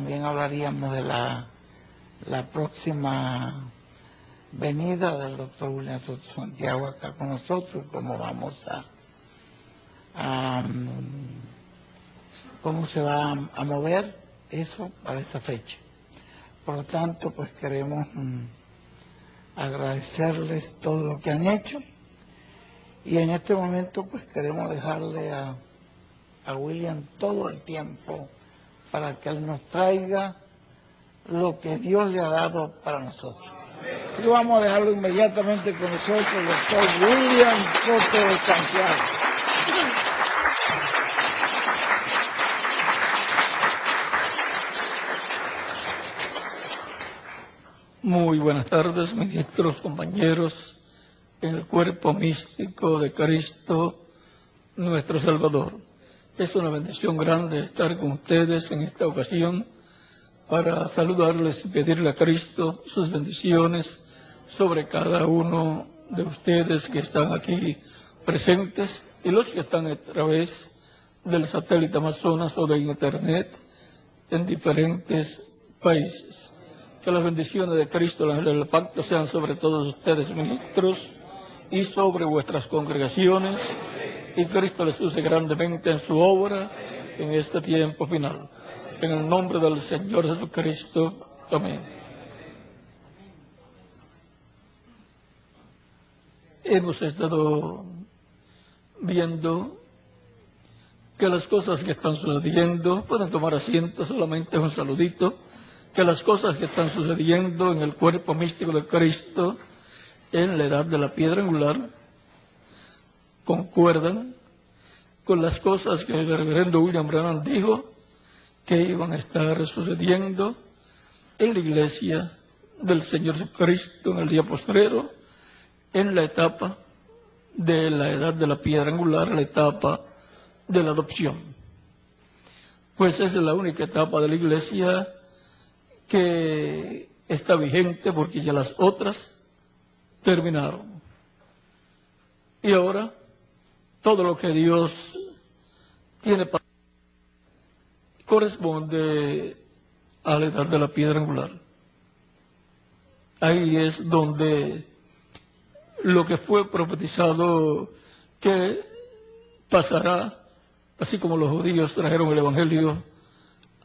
también hablaríamos de la próxima venida del doctor William Santiago acá con nosotros, cómo vamos cómo se va a mover eso para esa fecha. Por lo tanto, pues queremos agradecerles todo lo que han hecho, y en este momento pues queremos dejarle a William todo el tiempo para que él nos traiga lo que Dios le ha dado para nosotros. Y vamos a dejarlo inmediatamente con nosotros, el doctor William Soto de Santiago. Muy buenas tardes, ministros, compañeros, en el cuerpo místico de Cristo, nuestro Salvador. Es una bendición grande estar con ustedes en esta ocasión para saludarles y pedirle a Cristo sus bendiciones sobre cada uno de ustedes que están aquí presentes y los que están a través del satélite Amazonas o de Internet en diferentes países. Que las bendiciones de Cristo, el ángel del pacto, sean sobre todos ustedes, ministros, y sobre vuestras congregaciones, y Cristo les use grandemente en su obra en este tiempo final. En el nombre del Señor Jesucristo. Amén. Hemos estado viendo que las cosas que están sucediendo, pueden tomar asiento, solamente un saludito, que las cosas que están sucediendo en el cuerpo místico de Cristo, en la edad de la piedra angular, concuerdan con las cosas que el reverendo William Branham dijo que iban a estar sucediendo en la iglesia del Señor Jesucristo en el día postrero, en la etapa de la edad de la piedra angular, la etapa de la adopción. Pues esa es la única etapa de la iglesia que está vigente, porque ya las otras terminaron. Y ahora todo lo que Dios tiene para corresponde a la edad de la piedra angular. Ahí es donde lo que fue profetizado que pasará, así como los judíos trajeron el evangelio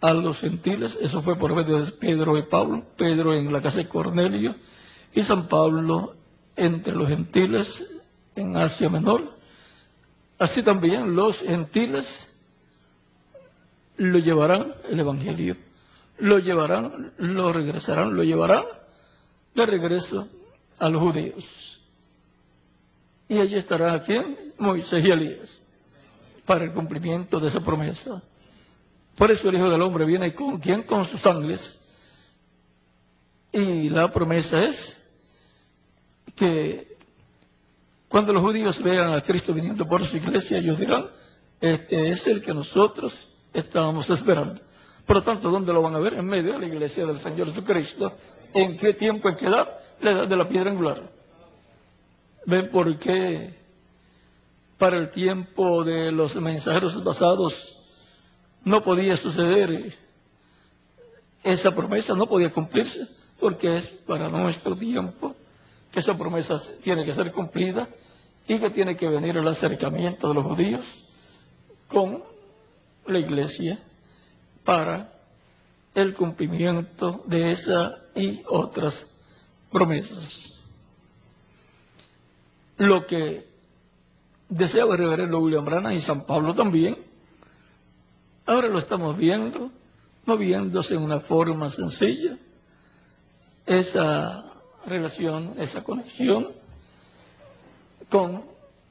a los gentiles, eso fue por medio de Pedro y Pablo, Pedro en la casa de Cornelio y San Pablo entre los gentiles en Asia Menor. Así también los gentiles lo llevarán el evangelio, lo llevarán, lo regresarán, lo llevarán de regreso a los judíos. Y allí estará ¿quién? Moisés y Elías, para el cumplimiento de esa promesa. Por eso el Hijo del Hombre viene con ¿quién? Con sus ángeles. Y la promesa es que cuando los judíos vean a Cristo viniendo por su iglesia, ellos dirán, este es el que nosotros estábamos esperando. Por lo tanto, ¿dónde lo van a ver? En medio de la iglesia del Señor Jesucristo. ¿En qué tiempo, en qué edad? La edad de la piedra angular. ¿Ven por qué para el tiempo de los mensajeros pasados no podía suceder esa promesa, no podía cumplirse? Porque es para nuestro tiempo que esa promesa tiene que ser cumplida y que tiene que venir el acercamiento de los judíos con la iglesia para el cumplimiento de esa y otras promesas. Lo que deseaba el reverendo William Branham y San Pablo también, ahora lo estamos viendo, moviéndose en una forma sencilla, esa relación, esa conexión con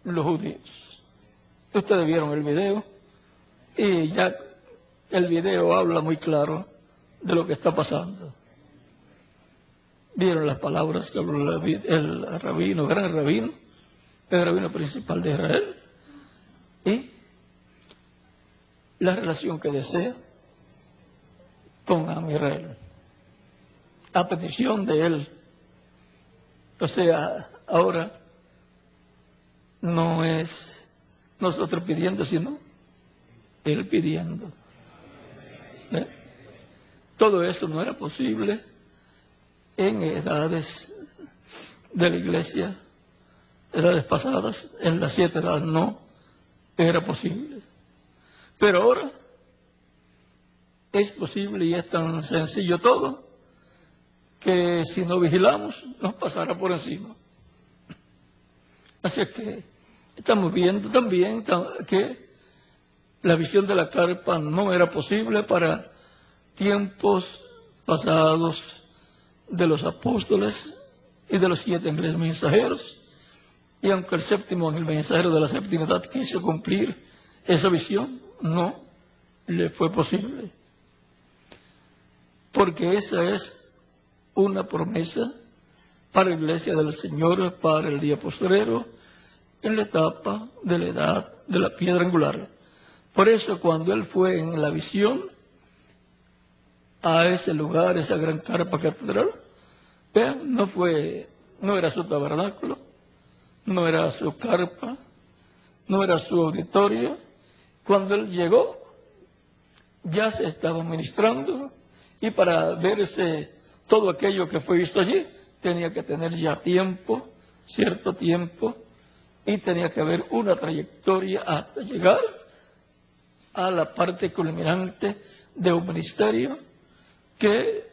los judíos. Ustedes vieron el video y ya el video habla muy claro de lo que está pasando. Vieron las palabras que habló el rabino, gran rabino, el rabino principal de Israel, y la relación que desea con Israel, a petición de él. O sea, ahora no es nosotros pidiendo, sino él pidiendo. todo eso no era posible en edades de la iglesia, edades pasadas, en las 7 edades no era posible. Pero ahora es posible y es tan sencillo todo que si no vigilamos nos pasará por encima. Así es que estamos viendo también que la visión de la carpa no era posible para tiempos pasados de los apóstoles y de los 7 ángeles mensajeros. Y aunque el séptimo ángel mensajero de la séptima edad quiso cumplir esa visión, no le fue posible. Porque esa es una promesa para la iglesia del Señor, para el día postrero, en la etapa de la edad de la piedra angular. Por eso cuando él fue en la visión a ese lugar, esa gran carpa catedral, vean, no era su tabernáculo, no era su carpa, no era su auditorio. Cuando él llegó, ya se estaba ministrando, y para verse todo aquello que fue visto allí, tenía que tener ya tiempo, cierto tiempo, y tenía que haber una trayectoria hasta llegar a la parte culminante de un ministerio que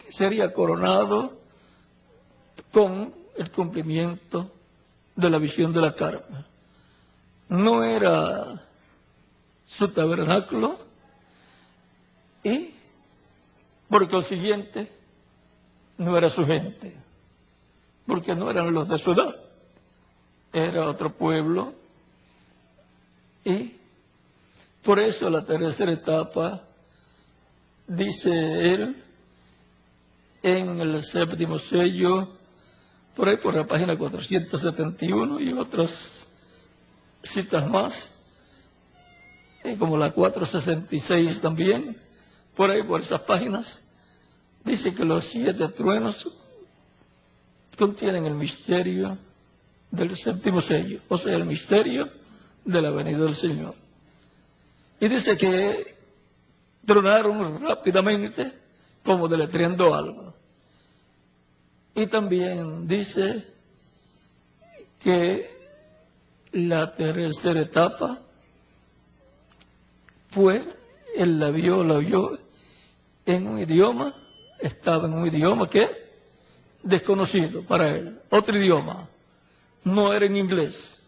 sería coronado con el cumplimiento de la visión de la carpa. No era su tabernáculo y por consiguiente no era su gente, porque no eran los de su edad, era otro pueblo. Y por eso la tercera etapa, dice él, en el séptimo sello, por ahí por la página 471 y otras citas más, y como la 466 también, por ahí por esas páginas, dice que los 7 truenos contienen el misterio del séptimo sello, o sea, el misterio de la venida del Señor. Y dice que tronaron rápidamente como deletreando algo. Y también dice que la tercera etapa fue, él la vio en un idioma, estaba en un idioma que desconocido para él, otro idioma, no era en inglés.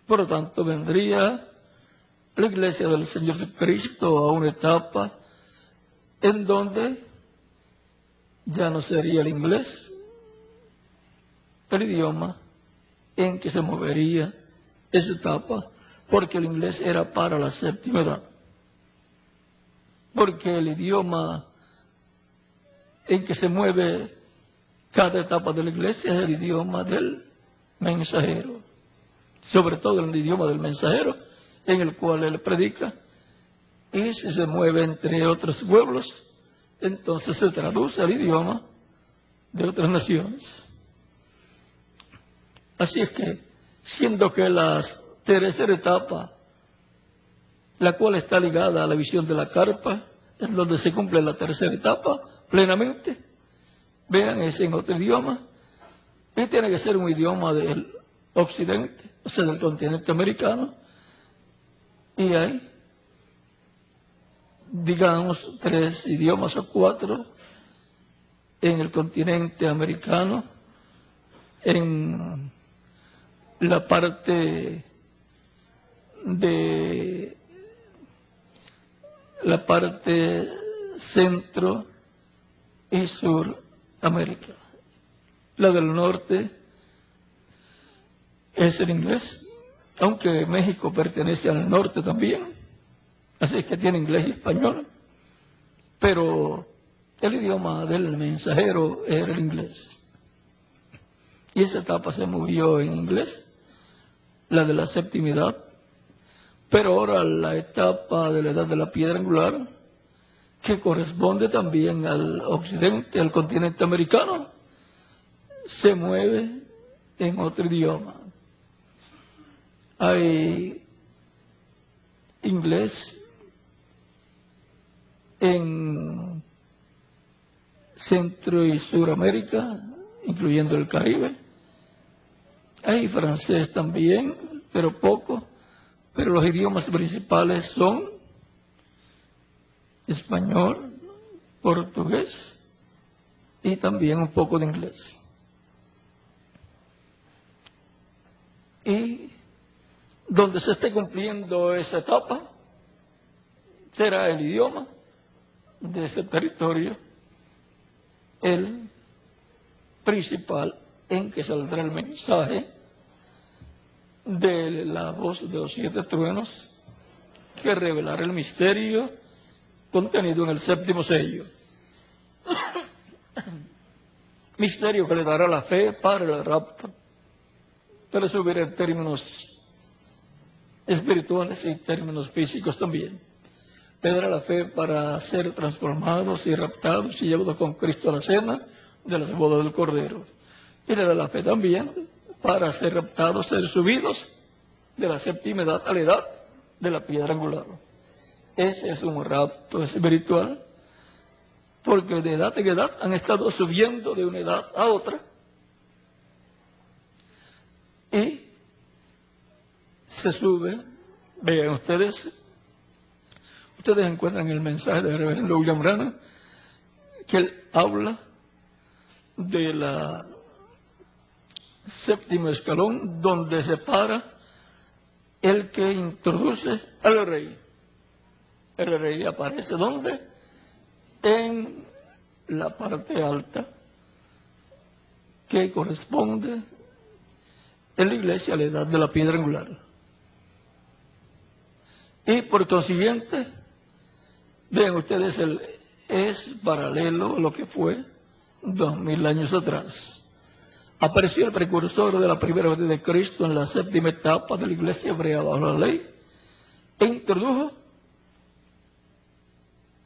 Por lo tanto, vendría la iglesia del Señor Jesucristo a una etapa en donde ya no sería el inglés el idioma en que se movería esa etapa, porque el inglés era para la séptima edad. Porque el idioma en que se mueve cada etapa de la iglesia es el idioma del mensajero, sobre todo el idioma del mensajero en el cual él predica, y si se mueve entre otros pueblos, entonces se traduce al idioma de otras naciones. Así es que, siendo que la tercera etapa, la cual está ligada a la visión de la carpa, en donde se cumple la tercera etapa plenamente, vean, es en otro idioma, y tiene que ser un idioma del occidente, o sea, del continente americano, y hay, digamos, 3 idiomas o 4 en el continente americano, en la parte centro y sur América. La del norte es el inglés, aunque México pertenece al norte también, así es que tiene inglés y español, pero el idioma del mensajero era el inglés. Y esa etapa se movió en inglés, la de la séptima edad, pero ahora la etapa de la edad de la piedra angular, que corresponde también al occidente, al continente americano, se mueve en otro idioma. Hay inglés en Centro y Suramérica, incluyendo el Caribe. Hay francés también, pero poco. Pero los idiomas principales son español, portugués y también un poco de inglés. Y donde se esté cumpliendo esa etapa será el idioma de ese territorio el principal en que saldrá el mensaje de la voz de los 7 truenos que revelará el misterio contenido en el 7º sello. Misterio que le dará la fe para el rapto, para subir en términos espirituales y términos físicos también. Le dará la fe para ser transformados y raptados y llevados con Cristo a la cena de las bodas del Cordero. Y le da la fe también para ser raptados, ser subidos de la 7ª edad a la edad de la piedra angular. Ese es un rapto espiritual, porque de edad en edad han estado subiendo de una edad a otra y se sube. Vean ustedes encuentran el mensaje del reverendo William Branham, que él habla de la 7º escalón, donde se para el que introduce al rey. El rey aparece ¿dónde? En la parte alta, que corresponde en la iglesia a la edad de la piedra angular. Y por consiguiente, vean ustedes, es paralelo a lo que fue 2000 años atrás. Apareció el precursor de la primera venida de Cristo en la 7ª etapa de la iglesia hebrea bajo la ley e introdujo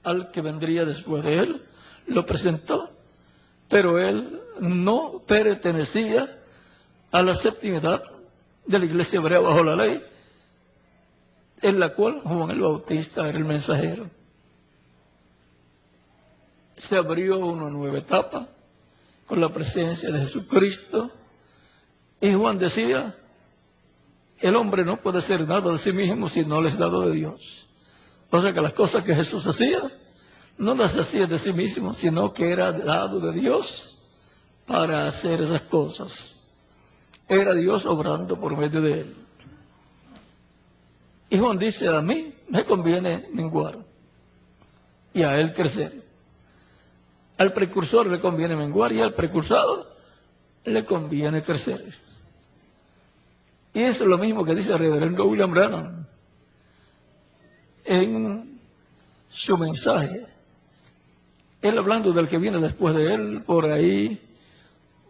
al que vendría después de él, lo presentó, pero él no pertenecía a la 7ª edad de la iglesia hebrea bajo la ley, en la cual Juan el Bautista era el mensajero. Se abrió una nueva etapa con la presencia de Jesucristo, y Juan decía: el hombre no puede hacer nada de sí mismo si no le es dado de Dios. O sea que las cosas que Jesús hacía, no las hacía de sí mismo, sino que era dado de Dios para hacer esas cosas. Era Dios obrando por medio de él. Y Juan dice: a mí me conviene menguar y a él crecer. Al precursor le conviene menguar y al precursado le conviene crecer. Y eso es lo mismo que dice el reverendo William Branham en su mensaje. Él hablando del que viene después de él, por ahí,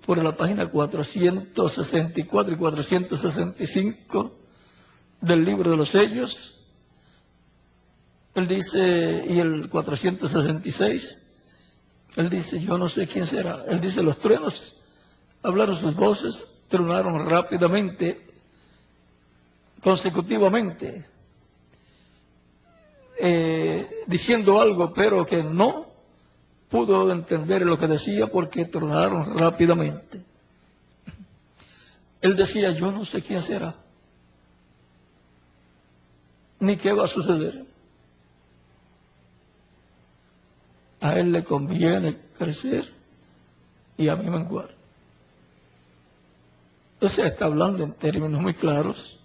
por la página 464 y 465 del libro de los sellos, él dice, y el 466, él dice: yo no sé quién será. Él dice: los truenos hablaron sus voces, tronaron rápidamente, consecutivamente, diciendo algo, pero que no pudo entender lo que decía porque tronaron rápidamente. Él decía: yo no sé quién será, ni qué va a suceder. A él le conviene crecer y a mí menguar. O sea, está hablando en términos muy claros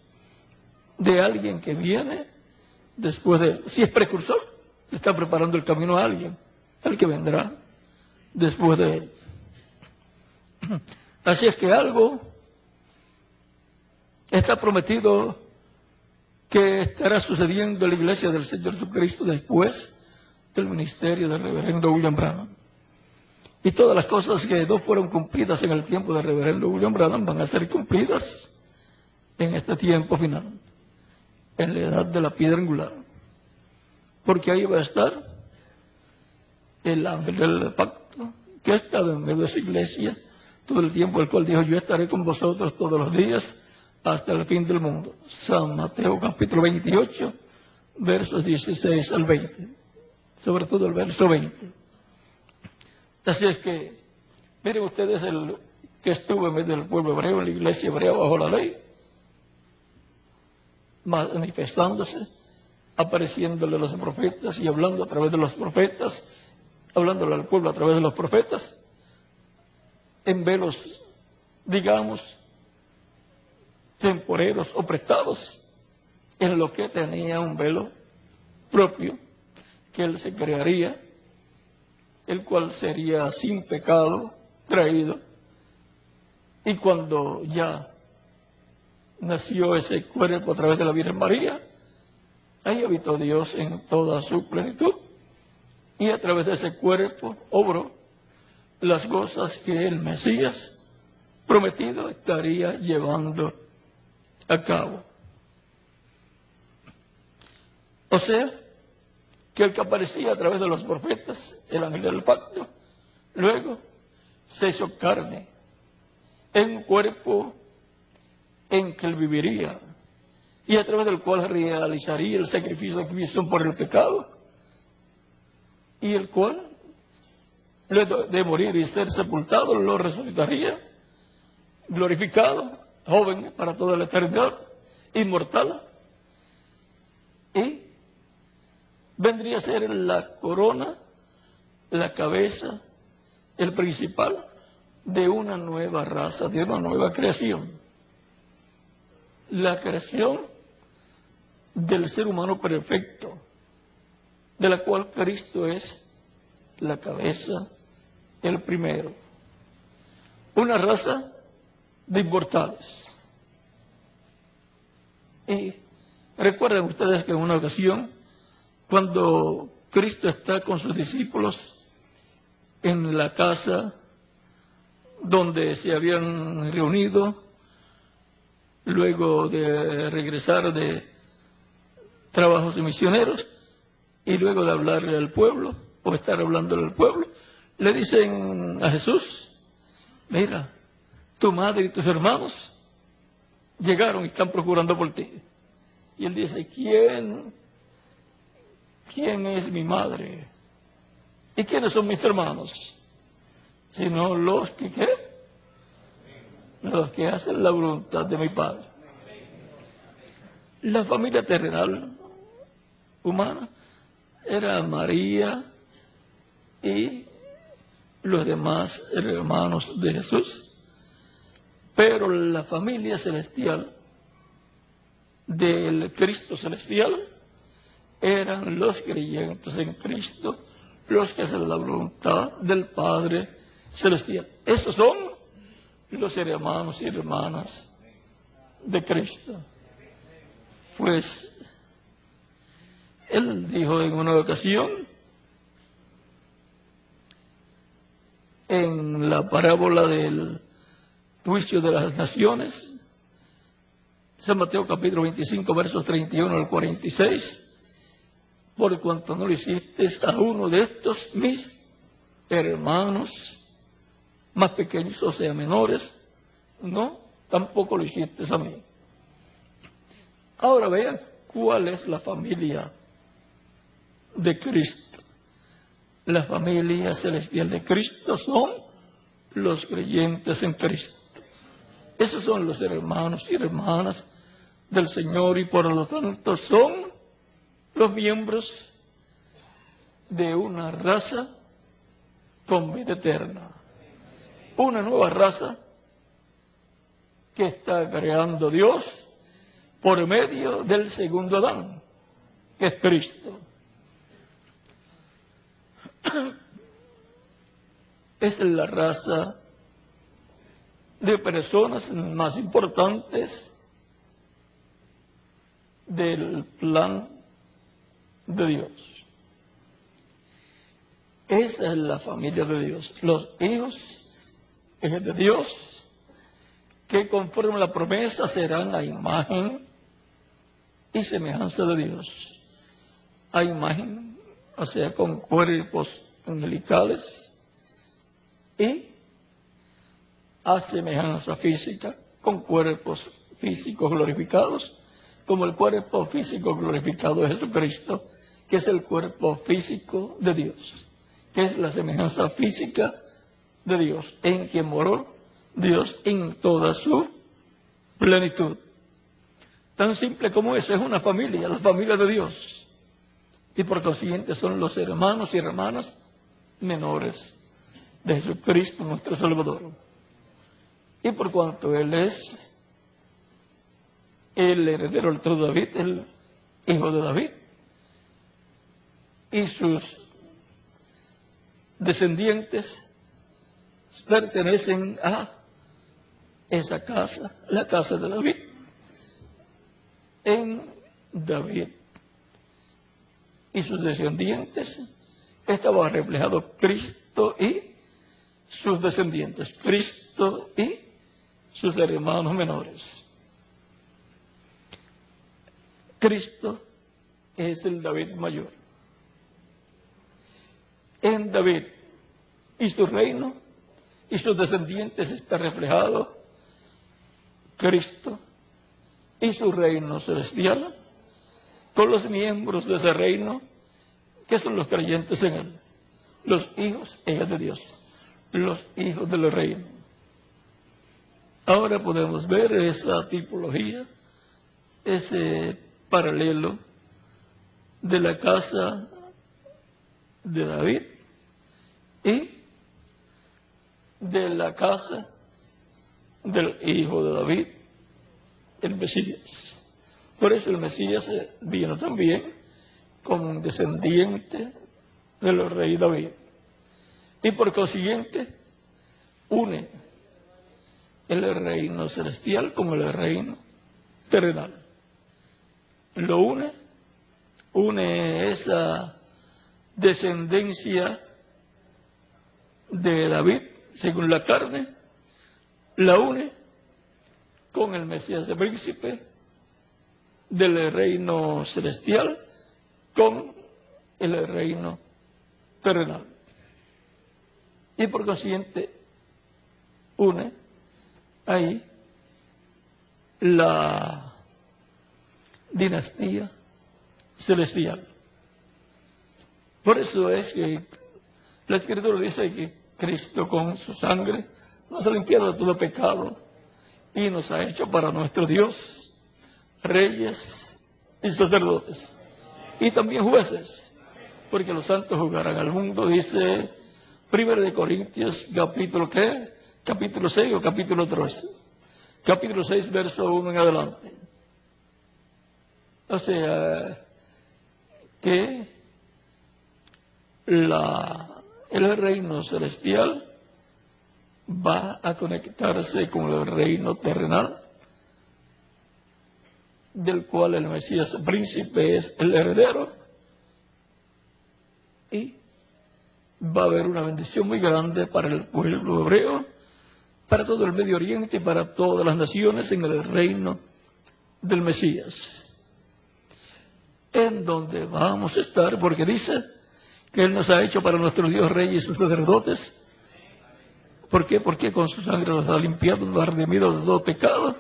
de alguien que viene después de él. Si es precursor, está preparando el camino a alguien, el que vendrá después de él. Así es que algo está prometido que estará sucediendo en la iglesia del Señor Jesucristo después del ministerio del reverendo William Branham. Y todas las cosas que no fueron cumplidas en el tiempo del reverendo William Branham van a ser cumplidas en este tiempo final, en la edad de la piedra angular. Porque ahí va a estar el ángel del pacto, que ha estado en medio de esa iglesia todo el tiempo, el cual dijo: yo estaré con vosotros todos los días hasta el fin del mundo. San Mateo capítulo 28, versos 16 al 20. sobre todo el verso 20. Así es que, miren ustedes el que estuvo en medio del pueblo hebreo, en la iglesia hebrea bajo la ley, manifestándose, apareciéndole a los profetas y hablando a través de los profetas, hablándole al pueblo a través de los profetas, en velos, digamos, temporeros o prestados, en lo que tenía un velo propio que él se crearía, el cual sería sin pecado traído, y cuando ya nació ese cuerpo a través de la Virgen María, ahí habitó Dios en toda su plenitud, y a través de ese cuerpo obró las cosas que el Mesías prometido estaría llevando a cabo. O sea, que el que aparecía a través de los profetas, el ángel del pacto, luego se hizo carne, en un cuerpo en que él viviría, y a través del cual realizaría el sacrificio de expiación por el pecado, y el cual, luego de morir y ser sepultado, lo resucitaría, glorificado, joven para toda la eternidad, inmortal, y vendría a ser la corona, la cabeza, el principal de una nueva raza, de una nueva creación. La creación del ser humano perfecto, de la cual Cristo es la cabeza, el primero. Una raza de inmortales. Y recuerden ustedes que en una ocasión, cuando Cristo está con sus discípulos en la casa donde se habían reunido, luego de regresar de trabajos misioneros, y luego de hablarle al pueblo, o estar hablándole al pueblo, le dicen a Jesús: mira, tu madre y tus hermanos llegaron y están procurando por ti. Y él dice: ¿Quién es mi madre? ¿Y quiénes son mis hermanos? Sino los que, ¿qué? Los que hacen la voluntad de mi Padre. La familia terrenal humana era María y los demás hermanos de Jesús, pero la familia celestial del Cristo celestial eran los creyentes en Cristo, los que hacen la voluntad del Padre celestial. Esos son los hermanos y hermanas de Cristo. Pues él dijo en una ocasión, en la parábola del juicio de las naciones, San Mateo capítulo 25, versos 31 al 46, por cuanto no lo hiciste a uno de estos mis hermanos más pequeños, o sea, menores, no, tampoco lo hiciste a mí. Ahora vean cuál es la familia de Cristo. La familia celestial de Cristo son los creyentes en Cristo. Esos son los hermanos y hermanas del Señor, y por lo tanto son los miembros de una raza con vida eterna. Una nueva raza que está creando Dios por medio del segundo Adán, que es Cristo. Es la raza de personas más importantes del plan de Dios. Esa es la familia de Dios, los hijos de Dios, que conforme a la promesa serán a imagen y semejanza de Dios. A imagen, o sea, con cuerpos angelicales, y a semejanza física, con cuerpos físicos glorificados, como el cuerpo físico glorificado de Jesucristo, que es el cuerpo físico de Dios, que es la semejanza física de Dios, en quien moró Dios en toda su plenitud. Tan simple como eso, es una familia, la familia de Dios. Y por consiguiente son los hermanos y hermanas menores de Jesucristo nuestro Salvador. Y por cuanto Él es el heredero del trono de David, el hijo de David, y sus descendientes pertenecen a esa casa, la casa de David. En David y sus descendientes estaba reflejado Cristo y sus descendientes, Cristo y sus hermanos menores. Cristo es el David mayor. En David y su reino y sus descendientes está reflejado Cristo y su reino celestial, con los miembros de ese reino, que son los creyentes en Él, los hijos e hijas de Dios, los hijos del reino. Ahora podemos ver esa tipología, ese paralelo de la casa de David y de la casa del hijo de David, el Mesías. Por eso el Mesías vino también como un descendiente del rey David. Y por consiguiente une el reino celestial con el reino terrenal. Lo une esa descendencia de David según la carne, la une con el Mesías, el príncipe del reino celestial, con el reino terrenal. Y por consiguiente une ahí la dinastía celestial. Por eso es que la Escritura dice que Cristo con su sangre nos ha limpiado de todo pecado y nos ha hecho para nuestro Dios reyes y sacerdotes y también jueces, porque los santos juzgarán al mundo, dice 1 Corintios capítulo 6 o capítulo 3, capítulo 6 verso 1 en adelante. O sea que el reino celestial va a conectarse con el reino terrenal, del cual el Mesías príncipe es el heredero, y va a haber una bendición muy grande para el pueblo hebreo, para todo el Medio Oriente y para todas las naciones en el reino del Mesías, en donde vamos a estar, porque dice que Él nos ha hecho para nuestro Dios reyes y sacerdotes. ¿Por qué? Porque con su sangre nos ha limpiado, nos ha redimido de todo pecado.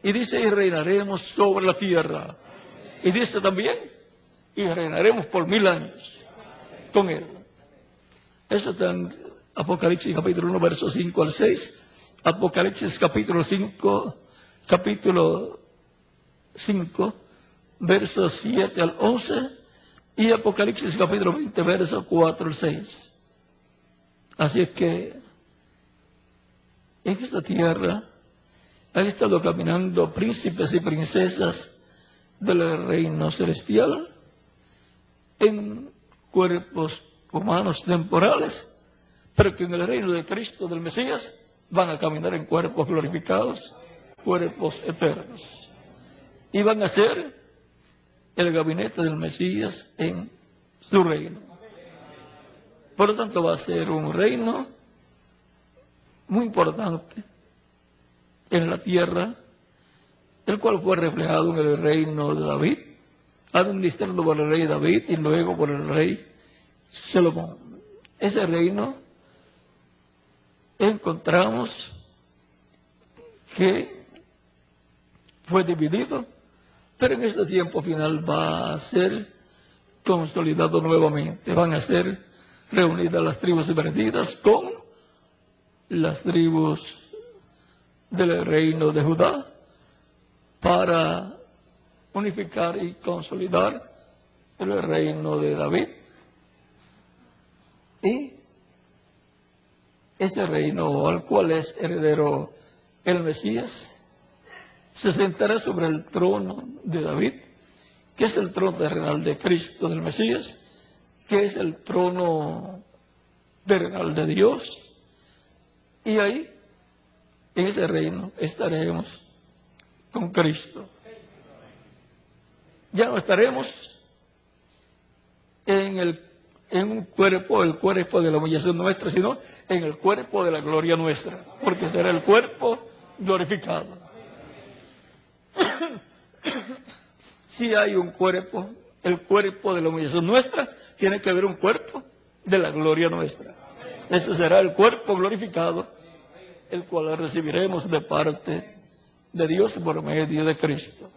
Y dice, y reinaremos sobre la tierra. Y dice también, y reinaremos por 1000 años con Él. Eso está en Apocalipsis capítulo 1, versos 5 al 6. Apocalipsis capítulo 5, versos 7 al 11. Y Apocalipsis capítulo 20, versos 4 al 6. Así es que en esta tierra han estado caminando príncipes y princesas del reino celestial en cuerpos humanos temporales, pero que en el reino de Cristo, del Mesías, van a caminar en cuerpos glorificados, cuerpos eternos. Y van a ser el gabinete del Mesías en su reino. Por lo tanto, va a ser un reino muy importante en la tierra, el cual fue reflejado en el reino de David, administrado por el rey David y luego por el rey Salomón. Ese reino encontramos que fue dividido, pero en este tiempo final va a ser consolidado nuevamente. Van a ser reunidas las tribus perdidas con las tribus del reino de Judá para unificar y consolidar el reino de David. Y ese reino al cual es heredero el Mesías se sentará sobre el trono de David, que es el trono terrenal de Cristo, del Mesías, que es el trono terrenal de Dios. Y ahí, en ese reino, estaremos con Cristo. Ya no estaremos en un cuerpo, el cuerpo de la humillación nuestra, sino en el cuerpo de la gloria nuestra, porque será el cuerpo glorificado. Si hay un cuerpo, el cuerpo de la humillación nuestra, tiene que haber un cuerpo de la gloria nuestra. Ese será el cuerpo glorificado, el cual recibiremos de parte de Dios por medio de Cristo.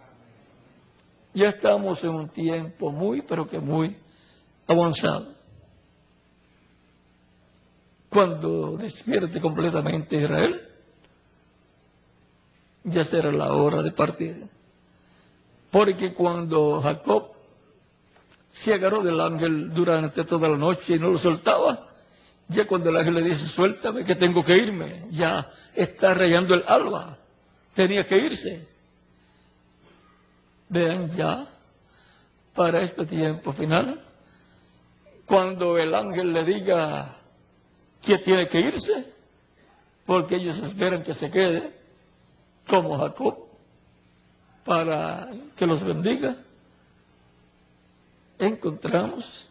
Ya estamos en un tiempo muy, pero que muy avanzado. Cuando despierte completamente Israel, ya será la hora de partir. Porque cuando Jacob se agarró del ángel durante toda la noche y no lo soltaba, ya cuando el ángel le dice, suéltame que tengo que irme, ya está rayando el alba, tenía que irse. Vean ya, para este tiempo final, cuando el ángel le diga que tiene que irse, porque ellos esperan que se quede, como Jacob, para que los bendiga, encontramos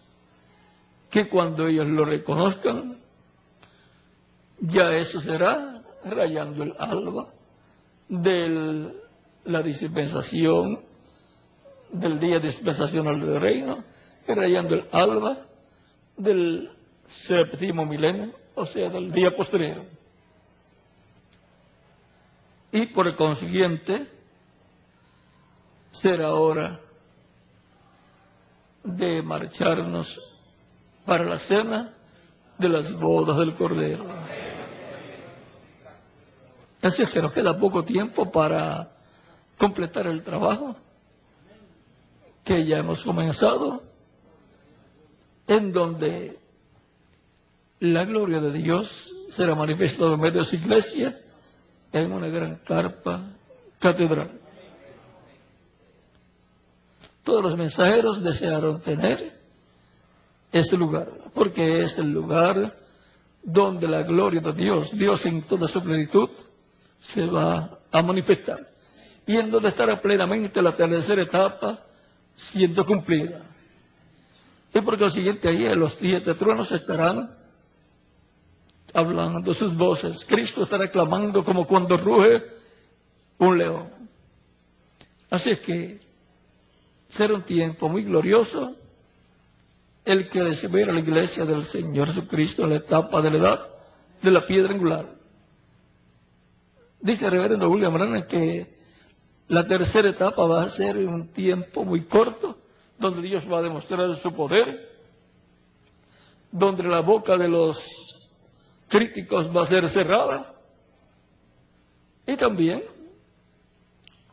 que cuando ellos lo reconozcan, ya eso será rayando el alba de la dispensación, del día dispensacional del reino, rayando el alba del séptimo milenio, o sea, del día postrero. Y por consiguiente, será hora de marcharnos para la cena de las bodas del Cordero. Así es que nos queda poco tiempo para completar el trabajo que ya hemos comenzado, en donde la gloria de Dios será manifestada en medio de su iglesia en una gran carpa catedral. Todos los mensajeros desearon tener ese lugar, porque es el lugar donde la gloria de Dios, Dios en toda su plenitud, se va a manifestar. Y en donde estará plenamente la tercera etapa siendo cumplida. Y por consiguiente ahí en los 7 truenos estarán hablando sus voces. Cristo estará clamando como cuando ruge un león. Así es que será un tiempo muy glorioso el que espera la iglesia del Señor Jesucristo en la etapa de la edad de la piedra angular. Dice el reverendo William Branham que la tercera etapa va a ser un tiempo muy corto, donde Dios va a demostrar su poder, donde la boca de los críticos va a ser cerrada. Y también,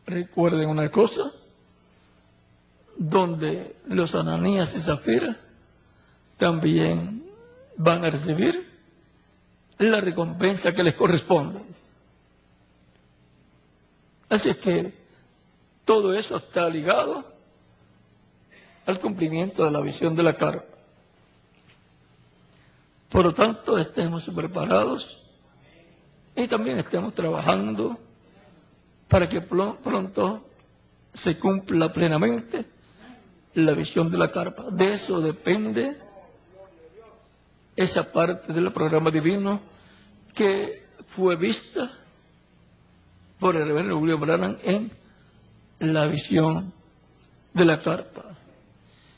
recuerden una cosa, donde los Ananías y Zafira también van a recibir la recompensa que les corresponde. Así es que todo eso está ligado al cumplimiento de la visión de la carpa. Por lo tanto, estemos preparados y también estemos trabajando para que pronto se cumpla plenamente la visión de la carpa. De eso depende esa parte del programa divino que fue vista por el reverendo William Branham en la visión de la carpa.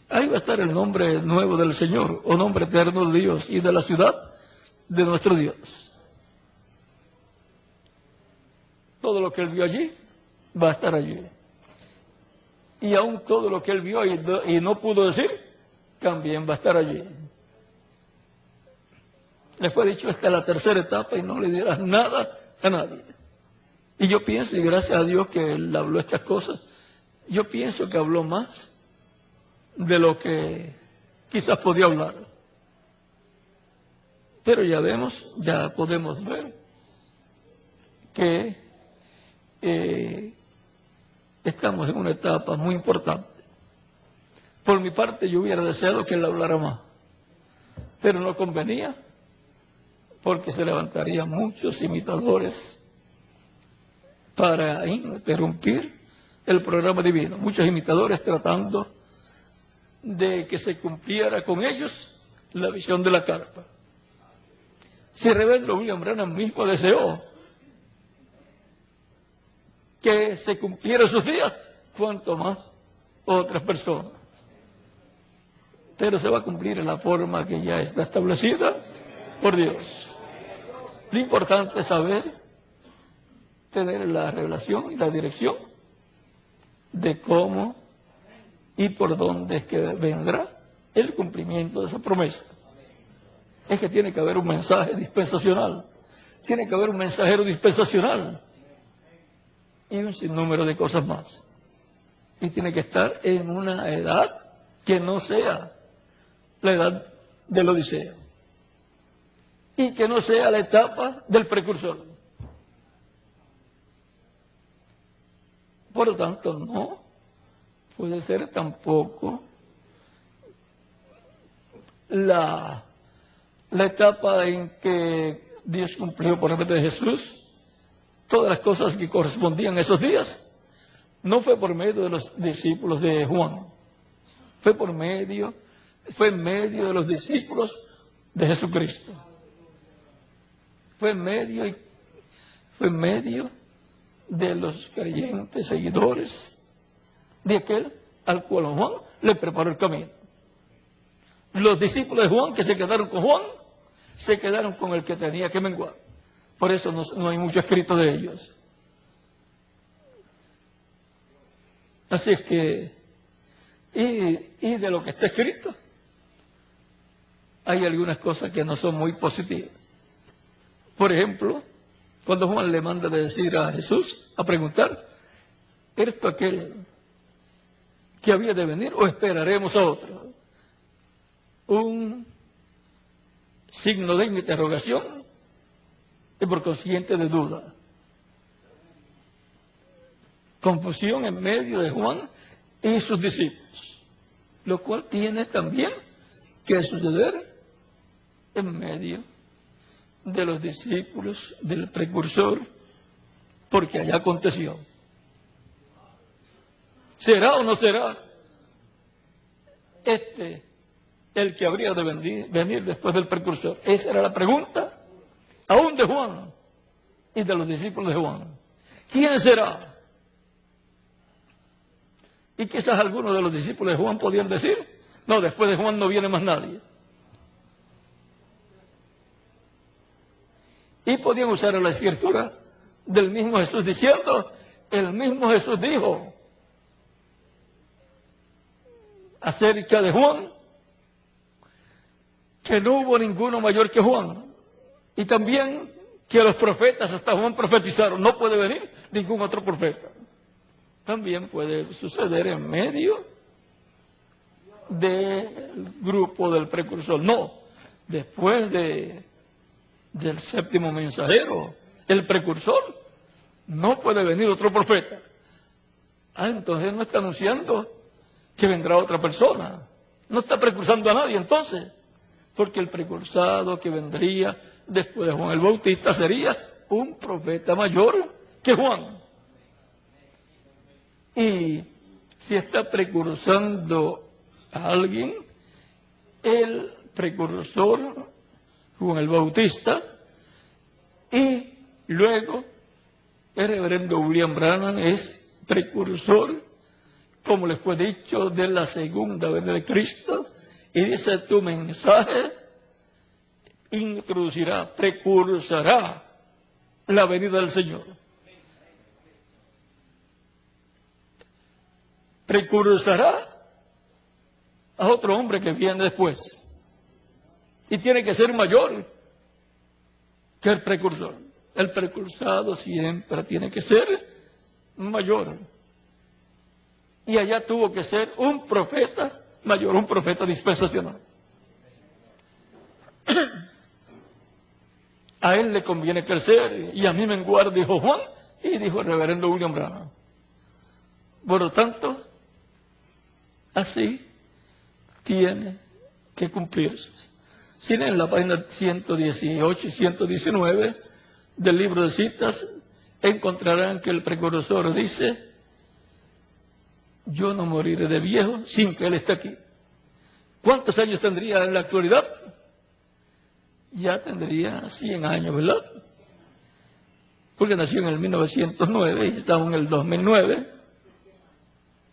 Ahí va a estar el nombre nuevo del Señor, o nombre eterno de Dios, y de la ciudad de nuestro Dios. Todo lo que él vio allí va a estar allí. Y aún todo lo que él vio y no pudo decir, también va a estar allí. Le fue dicho, esta es la tercera etapa y no le dirás nada a nadie. Y yo pienso, y gracias a Dios que él habló estas cosas, yo pienso que habló más de lo que quizás podía hablar. Pero ya vemos, ya podemos ver que estamos en una etapa muy importante. Por mi parte, yo hubiera deseado que él hablara más, pero no convenía, porque se levantarían muchos imitadores para interrumpir el programa divino. Muchos imitadores tratando de que se cumpliera con ellos la visión de la carpa. Si Reverendo William Branham mismo deseó que se cumpliera sus días, cuanto más otras personas. Pero se va a cumplir en la forma que ya está establecida por Dios. Lo importante es saber, tener la revelación y la dirección de cómo y por dónde es que vendrá el cumplimiento de esa promesa. Es que tiene que haber un mensaje dispensacional, tiene que haber un mensajero dispensacional y un sinnúmero de cosas más. Y tiene que estar en una edad que no sea la edad del Odisea y que no sea la etapa del precursor. Por lo tanto, no puede ser tampoco la etapa en que Dios cumplió por medio de Jesús todas las cosas que correspondían a esos días. No fue por medio de los discípulos de Juan, fue en medio de los discípulos de Jesucristo. Fue en medio de los creyentes, seguidores de aquel al cual Juan le preparó el camino. Los discípulos de Juan que se quedaron con Juan, se quedaron con el que tenía que menguar. Por eso no hay mucho escrito de ellos. Así es que, y de lo que está escrito, hay algunas cosas que no son muy positivas. Por ejemplo, cuando Juan le manda de decir a Jesús, a preguntar, ¿eres tú aquel que había de venir o esperaremos a otro? Un signo de interrogación y por consiguiente de duda. Confusión en medio de Juan y sus discípulos, lo cual tiene también que suceder en medio de los discípulos del precursor, porque allá aconteció. ¿Será o no será el que habría de venir después del precursor? Esa era la pregunta, aún de Juan y de los discípulos de Juan. ¿Quién será? Y quizás algunos de los discípulos de Juan podían decir, no, después de Juan no viene más nadie. Y podían usar la escritura del mismo Jesús diciendo, el mismo Jesús dijo acerca de Juan, que no hubo ninguno mayor que Juan. Y también que los profetas hasta Juan profetizaron, no puede venir ningún otro profeta. También puede suceder en medio del grupo del precursor. No, después del séptimo mensajero, el precursor, no puede venir otro profeta. Entonces no está anunciando que vendrá otra persona. No está precursando a nadie entonces, porque el precursado que vendría después de Juan el Bautista sería un profeta mayor que Juan. Y si está precursando a alguien, el precursor Juan el Bautista, y luego el reverendo William Branham es precursor, como les fue dicho, de la segunda venida de Cristo, y dice, tu mensaje introducirá, precursará la venida del Señor. Precursará a otro hombre que viene después. Y tiene que ser mayor que el precursor. El precursado siempre tiene que ser mayor. Y allá tuvo que ser un profeta mayor, un profeta dispensacional. A él le conviene crecer y a mí menguar, dijo Juan, y dijo el reverendo William Branham. Por lo tanto, así tiene que cumplirse. Si en la página 118 y 119 del libro de citas encontrarán que el precursor dice: yo no moriré de viejo sin que él esté aquí. ¿Cuántos años tendría en la actualidad? Ya tendría 100 años, ¿verdad? Porque nació en el 1909 y estamos en el 2009.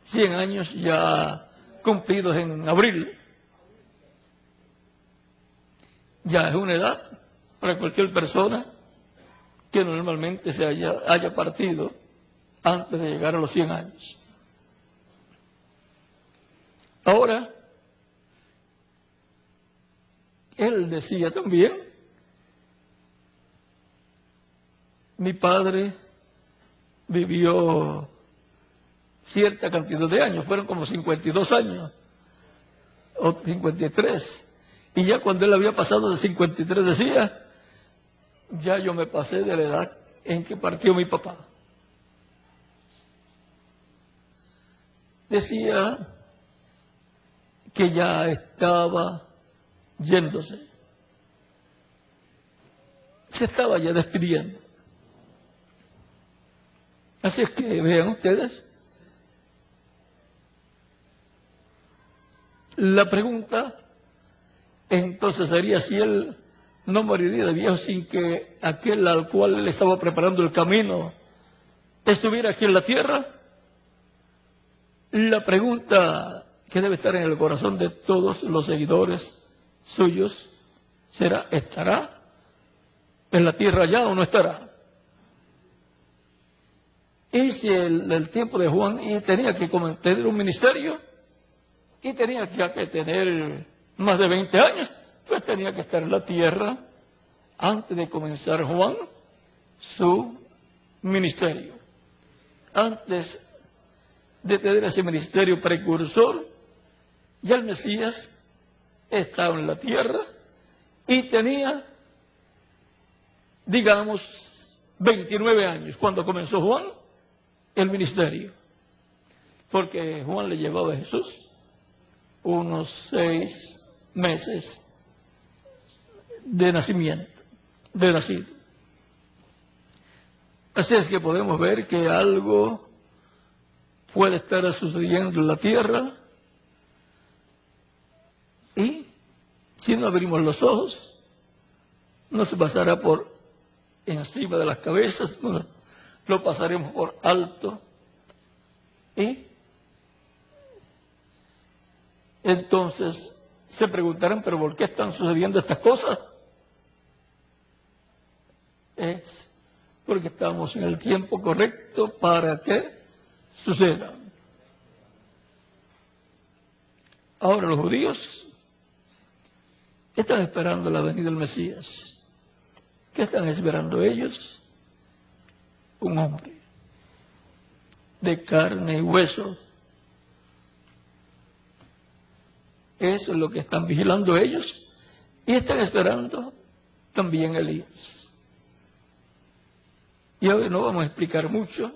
100 años ya cumplidos en abril. Ya es una edad para cualquier persona que normalmente se haya partido antes de llegar a los 100 años. Ahora, él decía también: mi padre vivió cierta cantidad de años, fueron como 52 años, o 53, y ya cuando él había pasado de 53 decía: ya yo me pasé de la edad en que partió mi papá. Decía que ya estaba yéndose, se estaba ya despidiendo. Así es que vean ustedes, la pregunta entonces sería si él no moriría de viejo sin que aquel al cual él estaba preparando el camino estuviera aquí en la tierra. La pregunta que debe estar en el corazón de todos los seguidores suyos será: ¿estará en la tierra ya o no estará? Y si el tiempo de Juan tenía que tener un ministerio y tenía ya que tener más de 20 años, pues tenía que estar en la tierra antes de comenzar Juan su ministerio. Antes de tener ese ministerio precursor, ya el Mesías estaba en la tierra y tenía, digamos, 29 años cuando comenzó Juan el ministerio. Porque Juan le llevaba a Jesús unos 6 meses de nacimiento, de nacido. Así es que podemos ver que algo puede estar sucediendo en la tierra y si no abrimos los ojos, no se pasará por encima de las cabezas, no, lo pasaremos por alto y entonces se preguntarán: ¿pero por qué están sucediendo estas cosas? Es porque estamos en el tiempo correcto para que suceda. Ahora los judíos están esperando la venida del Mesías. ¿Qué están esperando ellos? Un hombre de carne y hueso. Eso es lo que están vigilando ellos y están esperando también Elías. Y hoy no vamos a explicar mucho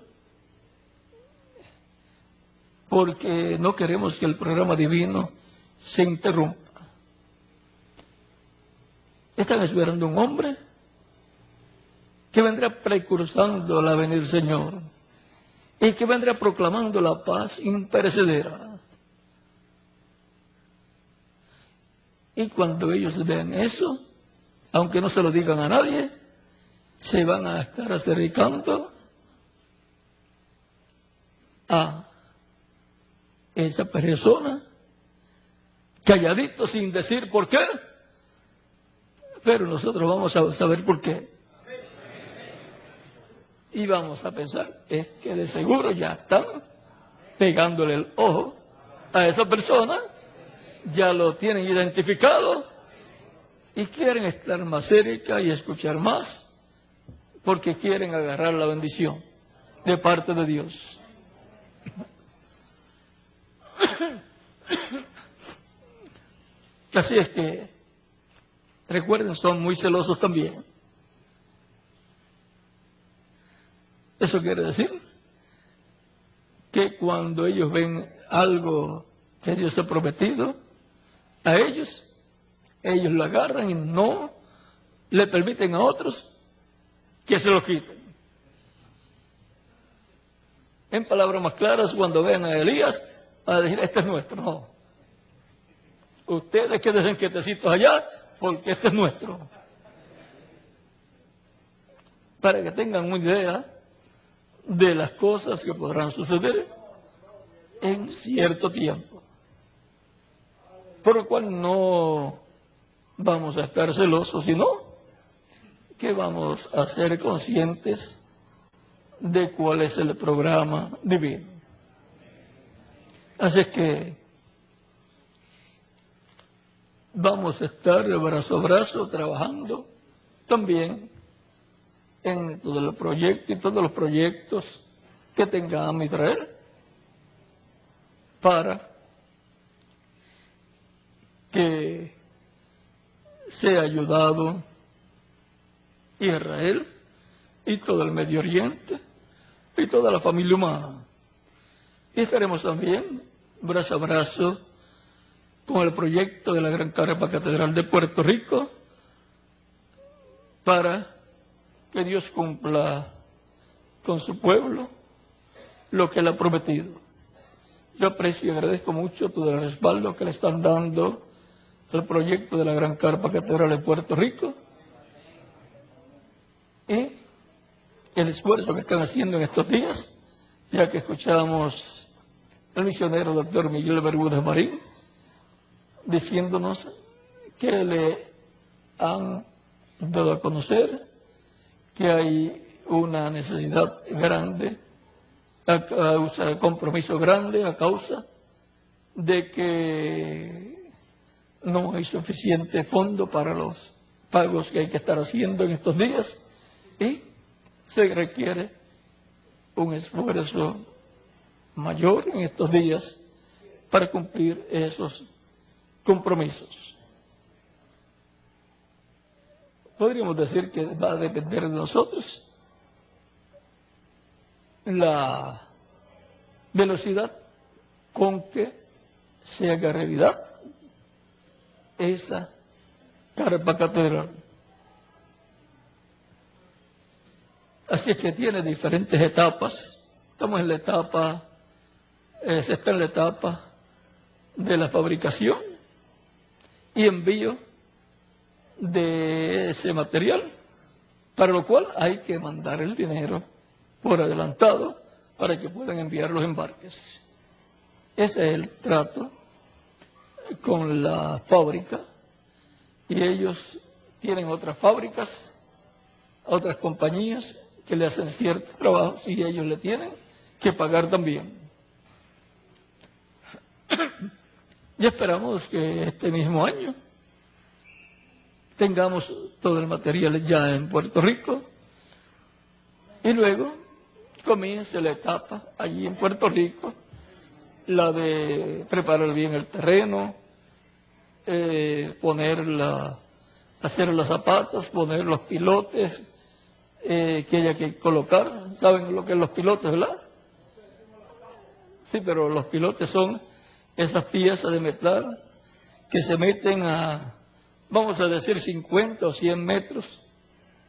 porque no queremos que el programa divino se interrumpa. Están esperando un hombre que vendrá precursando la venida del Señor y que vendrá proclamando la paz imperecedera. Y cuando ellos vean eso, aunque no se lo digan a nadie, se van a estar acercando a esa persona, calladito sin decir por qué, pero nosotros vamos a saber por qué. Y vamos a pensar, es que de seguro ya están pegándole el ojo a esa persona ya lo tienen identificado y quieren estar más cerca y escuchar más porque quieren agarrar la bendición de parte de Dios. Así es que, recuerden, son muy celosos también. Eso quiere decir que cuando ellos ven algo que Dios ha prometido a ellos lo agarran y no le permiten a otros que se lo quiten. En palabras más claras, cuando ven a Elías, van a decir, este es nuestro. No. Ustedes quédense quietecitos allá, porque este es nuestro. Para que tengan una idea de las cosas que podrán suceder en cierto tiempo. Por lo cual no vamos a estar celosos, sino que vamos a ser conscientes de cuál es el programa divino. Así es que vamos a estar brazo a brazo trabajando también en todo el proyecto y todos los proyectos que tengamos Israel para que sea ayudado Israel y todo el Medio Oriente y toda la familia humana. Y estaremos también brazo a brazo con el proyecto de la Gran Carpa Catedral de Puerto Rico para que Dios cumpla con su pueblo lo que Él ha prometido. Yo aprecio y agradezco mucho todo el respaldo que le están dando al proyecto de la Gran Carpa Catedral de Puerto Rico y el esfuerzo que están haciendo en estos días, ya que escuchamos al misionero doctor Miguel Bermúdez Marín diciéndonos que le han dado a conocer que hay una necesidad grande, compromiso grande a causa de que no hay suficiente fondo para los pagos que hay que estar haciendo en estos días y se requiere un esfuerzo mayor en estos días para cumplir esos compromisos. Podríamos decir que va a depender de nosotros la velocidad con que se haga realidad esa carpa catedral. Así es que tiene diferentes etapas. Estamos en la etapa, se está en la etapa de la fabricación y envío de ese material, para lo cual hay que mandar el dinero por adelantado para que puedan enviar los embarques. Ese es el trato con la fábrica y ellos tienen otras fábricas, otras compañías que le hacen ciertos trabajos y ellos le tienen que pagar también. Y esperamos que este mismo año tengamos todo el material ya en Puerto Rico y luego comience la etapa allí en Puerto Rico, la de preparar bien el terreno, hacer las zapatas, poner los pilotes que haya que colocar. ¿Saben lo que son los pilotes, verdad? Sí, pero los pilotes son esas piezas de metal que se meten a, vamos a decir, 50 o 100 metros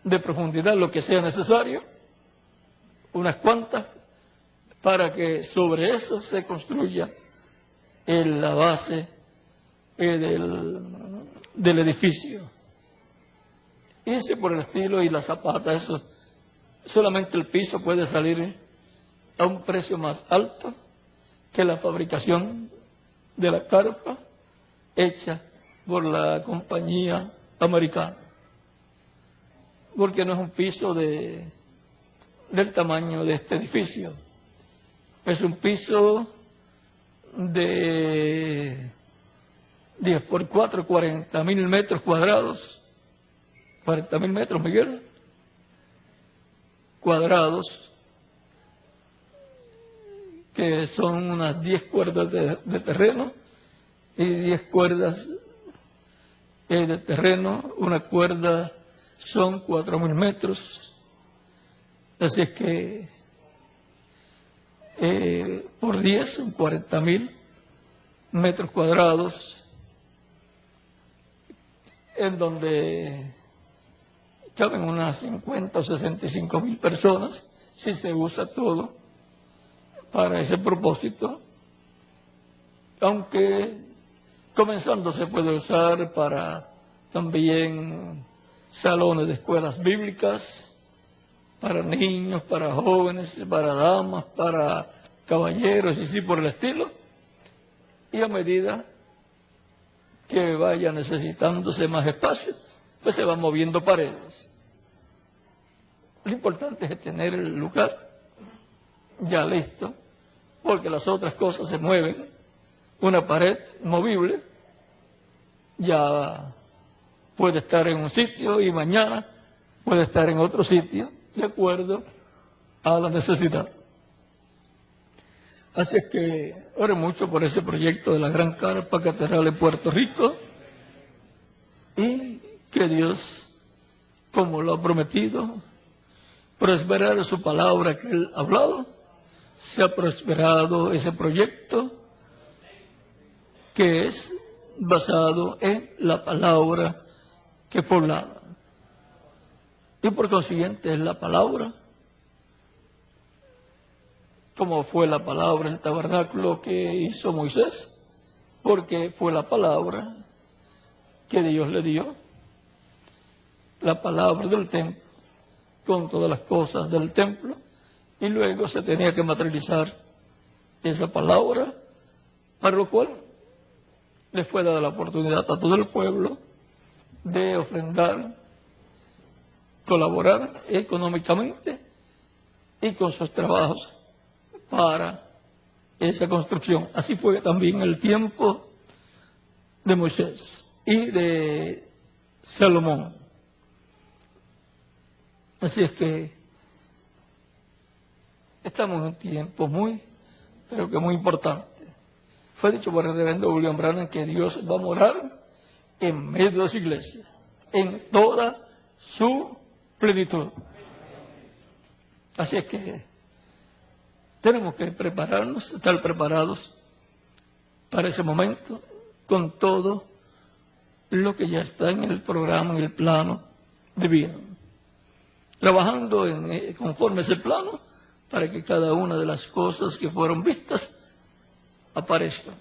de profundidad, lo que sea necesario, unas cuantas, para que sobre eso se construya la base del edificio. Y ese por el estilo y la zapata, eso, solamente el piso puede salir a un precio más alto que la fabricación de la carpa hecha por la compañía americana, porque no es un piso del tamaño de este edificio, es un piso de 10 por 4, 40.000 metros cuadrados. 40.000 metros, Miguel, cuadrados, que son unas 10 cuerdas de terreno y 10 cuerdas de terreno. Una cuerda son 4.000 metros. Así es que por 10 son 40.000 metros cuadrados, en donde caben unas 50 o 65.000 personas, si se usa todo para ese propósito, aunque comenzando se puede usar para también salones de escuelas bíblicas, para niños, para jóvenes, para damas, para caballeros y así por el estilo, y a medida que vaya necesitándose más espacio, pues se van moviendo paredes. Lo importante es tener el lugar ya listo, porque las otras cosas se mueven. Una pared movible ya puede estar en un sitio y mañana puede estar en otro sitio, de acuerdo a la necesidad. Así es que ore mucho por ese proyecto de la Gran Carpa Catedral en Puerto Rico, y que Dios, como lo ha prometido, prosperar su palabra que Él ha hablado, se ha prosperado ese proyecto que es basado en la palabra que poblada. Y por consiguiente es la palabra, como fue la palabra el tabernáculo que hizo Moisés, porque fue la palabra que Dios le dio, la palabra del templo, con todas las cosas del templo, y luego se tenía que materializar esa palabra, para lo cual le fue dada la oportunidad a todo el pueblo de ofrendar, colaborar económicamente y con sus trabajos para esa construcción. Así fue también el tiempo de Moisés y de Salomón. Así es que estamos en un tiempo pero que muy importante. Fue dicho por el reverendo William Branham que Dios va a morar en medio de su iglesia, en toda su plenitud. Así es que tenemos que prepararnos, estar preparados para ese momento, con todo lo que ya está en el programa, en el plano divino. Trabajando conforme a ese plano, para que cada una de las cosas que fueron vistas aparezcan,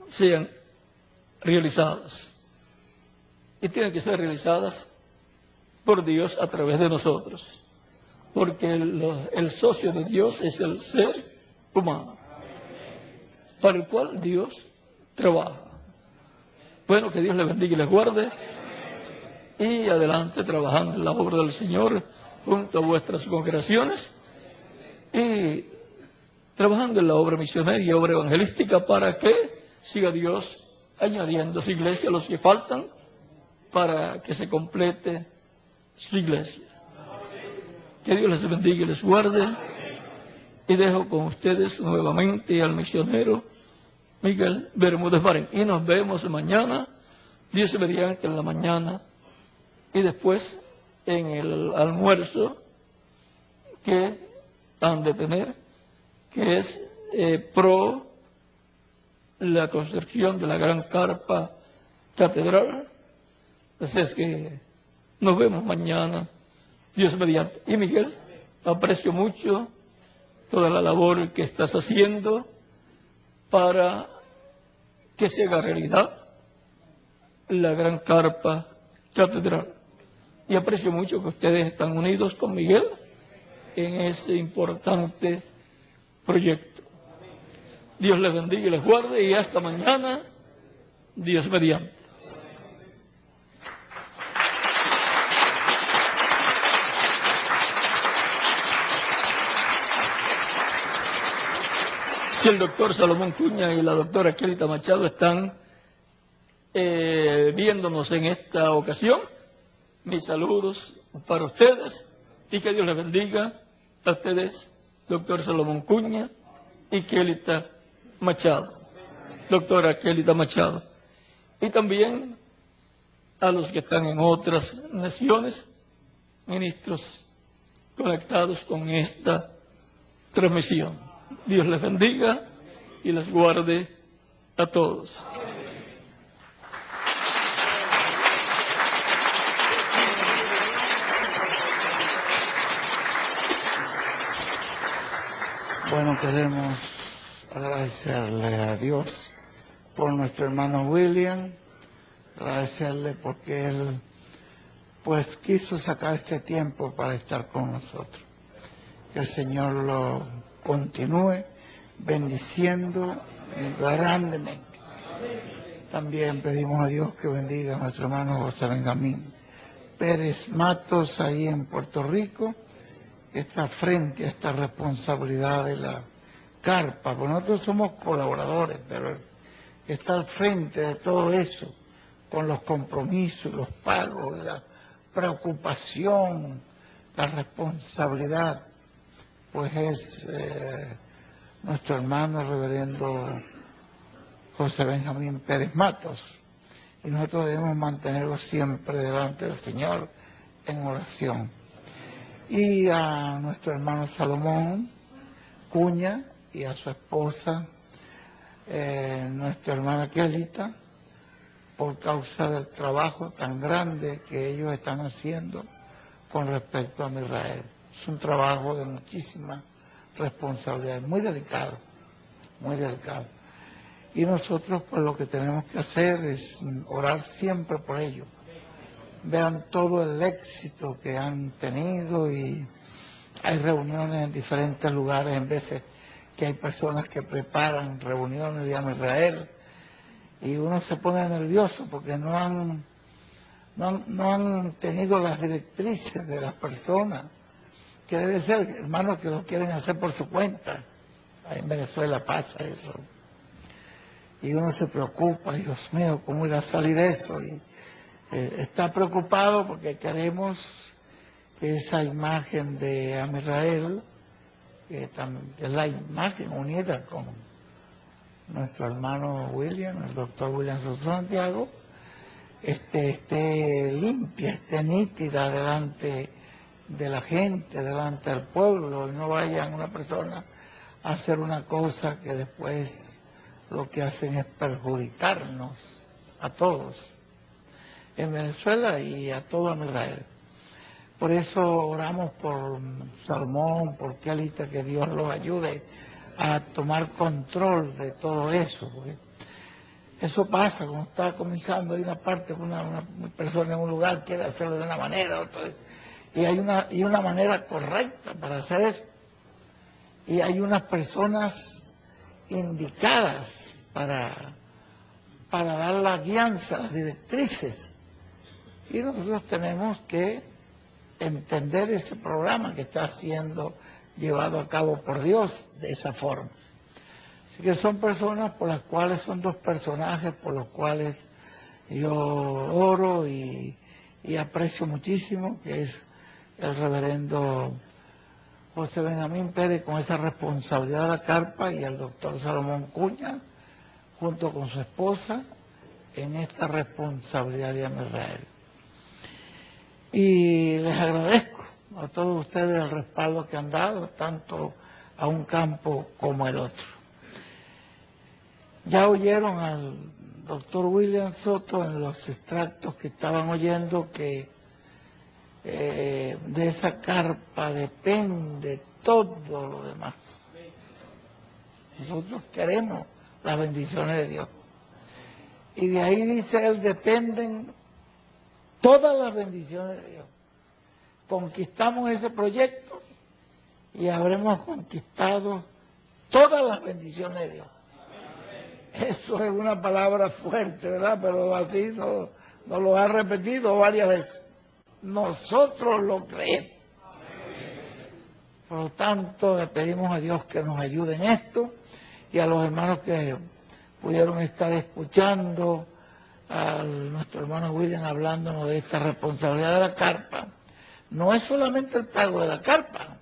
sean realizadas. Y tienen que ser realizadas por Dios a través de nosotros, porque el socio de Dios es el ser humano, para el cual Dios trabaja. Bueno, que Dios les bendiga y les guarde, y adelante trabajando en la obra del Señor junto a vuestras congregaciones, y trabajando en la obra misionera y obra evangelística, para que siga Dios añadiendo a su iglesia los que faltan, para que se complete su iglesia. Que Dios les bendiga y les guarde, y dejo con ustedes nuevamente al misionero Miguel Bermúdez Barén, y nos vemos mañana, Dios mediante, en la mañana, y después en el almuerzo que han de tener, que es pro la construcción de la Gran Carpa Catedral. Así es que nos vemos mañana, Dios mediante. Y Miguel, aprecio mucho toda la labor que estás haciendo para que se haga realidad la Gran Carpa Catedral. Y aprecio mucho que ustedes están unidos con Miguel en ese importante proyecto. Dios les bendiga y les guarde, y hasta mañana, Dios mediante. Si el doctor Salomón Cuña y la doctora Kelita Machado están viéndonos en esta ocasión. Mis saludos para ustedes y que Dios les bendiga a ustedes, doctor Salomón Cuña y Kelita Machado, doctora Kelita Machado, y también a los que están en otras naciones, ministros conectados con esta transmisión. Dios les bendiga y les guarde a todos. Bueno, queremos agradecerle a Dios por nuestro hermano William, agradecerle porque él pues quiso sacar este tiempo para estar con nosotros. Que el Señor lo continúe bendiciendo grandemente. También pedimos a Dios que bendiga a nuestro hermano José Benjamín Pérez Matos, ahí en Puerto Rico, que está frente a esta responsabilidad de la carpa, porque nosotros somos colaboradores, pero está al frente de todo eso, con los compromisos, los pagos, la preocupación, la responsabilidad, pues es nuestro hermano reverendo José Benjamín Pérez Matos, y nosotros debemos mantenerlo siempre delante del Señor en oración. Y a nuestro hermano Salomón Cuña y a su esposa, nuestra hermana Kelita, por causa del trabajo tan grande que ellos están haciendo con respecto a Israel. Es un trabajo de muchísima responsabilidad, muy delicado, muy delicado. Y nosotros pues lo que tenemos que hacer es orar siempre por ellos. Vean todo el éxito que han tenido, y hay reuniones en diferentes lugares, en veces que hay personas que preparan reuniones de Israel y uno se pone nervioso porque no han tenido las directrices de las personas, que debe ser, hermanos, que lo quieren hacer por su cuenta. Ahí en Venezuela pasa eso. Y uno se preocupa, Dios mío, ¿cómo irá a salir eso? Y está preocupado porque queremos que esa imagen de Israel, que es la imagen unida con nuestro hermano William, el doctor William Santiago, esté limpia, esté nítida delante de la gente, delante del pueblo, y no vayan una persona a hacer una cosa que después lo que hacen es perjudicarnos a todos en Venezuela y a todo Israel. Por eso oramos por Salomón, por Kelita, que Dios los ayude a tomar control de todo eso. Porque eso pasa cuando está comenzando, hay una parte que una persona en un lugar quiere hacerlo de una manera, y hay una manera correcta para hacer eso. Y hay unas personas indicadas para dar la guianza, las directrices. Y nosotros tenemos que entender ese programa que está siendo llevado a cabo por Dios de esa forma. Así que son personas por las cuales, son dos personajes por los cuales yo oro y aprecio muchísimo, que es el reverendo José Benjamín Pérez con esa responsabilidad de la carpa, y el doctor Salomón Cuña junto con su esposa en esta responsabilidad de Israel. Y les agradezco a todos ustedes el respaldo que han dado, tanto a un campo como el otro. Ya oyeron al doctor William Soto en los extractos que estaban oyendo que de esa carpa depende todo lo demás. Nosotros queremos las bendiciones de Dios. Y de ahí, dice él, dependen todas las bendiciones de Dios. Conquistamos ese proyecto y habremos conquistado todas las bendiciones de Dios. Eso es una palabra fuerte, ¿verdad? Pero así nos lo ha repetido varias veces. Nosotros lo creemos. Por lo tanto, le pedimos a Dios que nos ayude en esto, y a los hermanos que pudieron estar escuchando a nuestro hermano William hablándonos de esta responsabilidad de la carpa, no es solamente el pago de la carpa.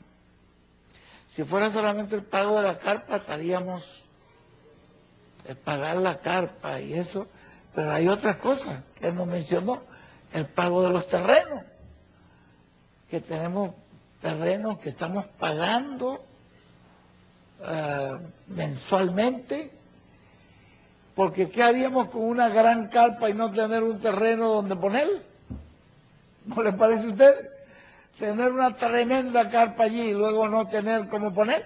Si fuera solamente el pago de la carpa, estaríamos pagar la carpa y eso, pero hay otras cosas que él nos mencionó, el pago de los terrenos, que tenemos terrenos que estamos pagando mensualmente, porque ¿qué haríamos con una gran carpa y no tener un terreno donde ponerla? ¿No le parece a usted? Tener una tremenda carpa allí y luego no tener cómo poner,